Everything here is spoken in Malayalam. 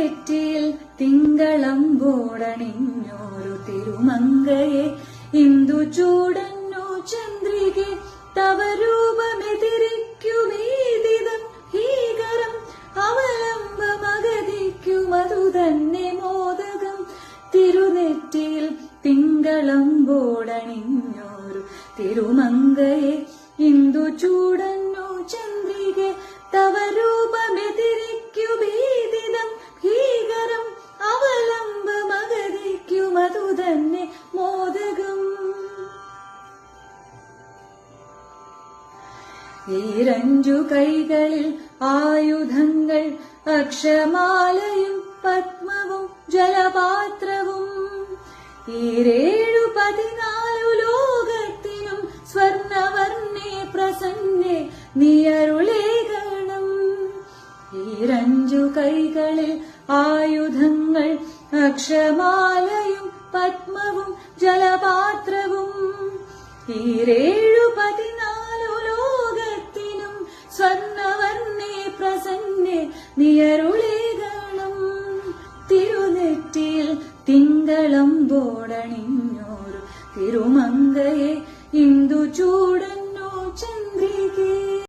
തിരുനെറ്റിയിൽ തിങ്കളമ്പോടണിഞ്ഞോരു തിരുമങ്കയെ ഇന്ദു ചൂടന്നു ചന്ദ്രികെ തവ രൂപമെതിരിക്കുമീതിതം ഭീകരം അവലംബമഗതിക്കുമതു തന്നെ മോദകം. തിരുനെറ്റിയിൽ തിങ്കളമ്പോടണിഞ്ഞോരു തിരുമങ്കയെ ഇന്ദു ചൂടന്നു ചന്ദ്രികെ തവ രൂപമെതിരിക്കുമീതിതം ഭീകരം അവലംബമഗതിക്കുമതു തന്നെ മോദകം. ഈരഞ്ചു കൈകളിൽ ആയുധങ്ങൾ അക്ഷമാലയും പത്മവും ജലപാത്രവും. ഈരേഴു 14 ലോകത്തിനും സ്വർണവർണ്ണേ പ്രസന്നേ നീയരുളേകണം. ഈരഞ്ചു കൈകളിൽ ആയുധങ്ങൾ അക്ഷമാലയും പത്മവും ജലപാത്രവും. ഈരേഴു 14 ലോകത്തിനും സ്വർണവർണ്ണേ പ്രസന്നേ നീയരുളേകണം. തിരുനെറ്റിയിൽ തിങ്കളമ്പോടണിഞ്ഞോരു തിരുമങ്കയെ ഇന്ദു ചൂടന്നു ചന്ദ്രികേ.